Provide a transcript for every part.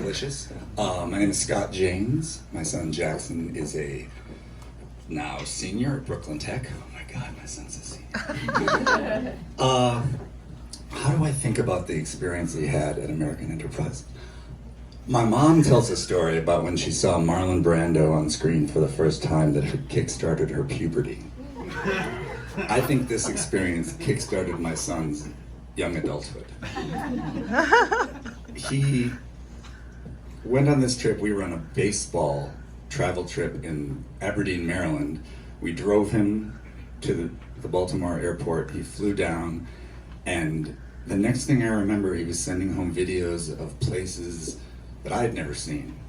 Delicious. My name is Scott James. My son Jackson is a now senior at Brooklyn Tech. Oh my God, my son's a senior. How do I think about the experience he had at American Enterprise? My mom tells a story about when she saw Marlon Brando on screen for the first time that had kick-started her puberty. I think this experience kick-started my son's young adulthood. He went on this trip. We were on a baseball travel trip in Aberdeen, Maryland. We drove him to the Baltimore airport. He flew down, and the next thing I remember, he was sending home videos of places that I had never seen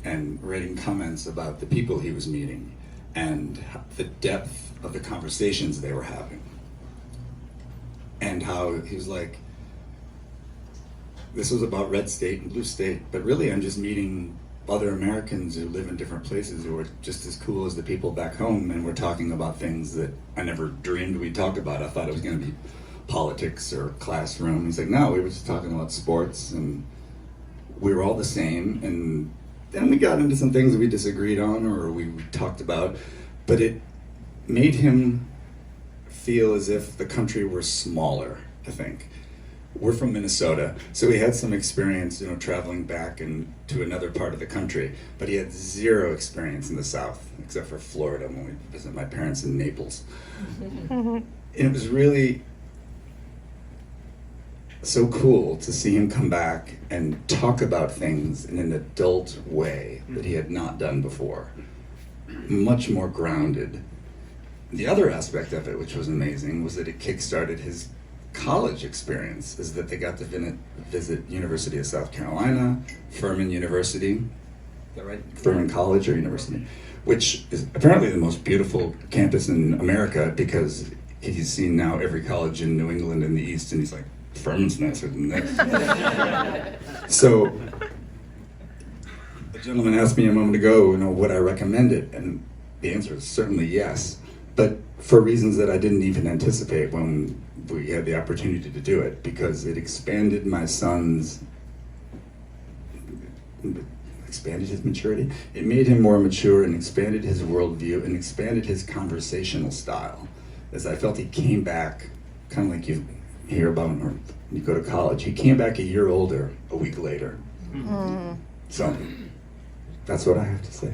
and writing comments about the people he was meeting and the depth of the conversations they were having. And how he was like, this was about red state and blue state, but really I'm just meeting other Americans who live in different places who are just as cool as the people back home, and we're talking about things that I never dreamed we'd talk about. I thought it was going to be politics or classroom. He's like, no, we were just talking about sports, and we were all the same. And then we got into some things that we disagreed on or we talked about, but it made him feel as if the country were smaller, I think. We're from Minnesota, so we had some experience, traveling back and to another part of the country, but he had zero experience in the South, except for Florida when we visited my parents in Naples. And it was really so cool to see him come back and talk about things in an adult way that he had not done before. Much more grounded. The other aspect of it, which was amazing, was that it kickstarted his college experience, is that they got to visit University of South Carolina, Furman University, is that right? Furman College or University, which is apparently the most beautiful campus in America, because he's seen now every college in New England and the East, and he's like, Furman's nicer than this. So, the gentleman asked me a moment ago, would I recommend it? And the answer is certainly yes, but for reasons that I didn't even anticipate when we had the opportunity to do it, because it expanded my son's, expanded his maturity. It made him more mature and expanded his worldview and expanded his conversational style. As I felt he came back, kind of like you hear about when you go to college, he came back a year older a week later. So, that's what I have to say.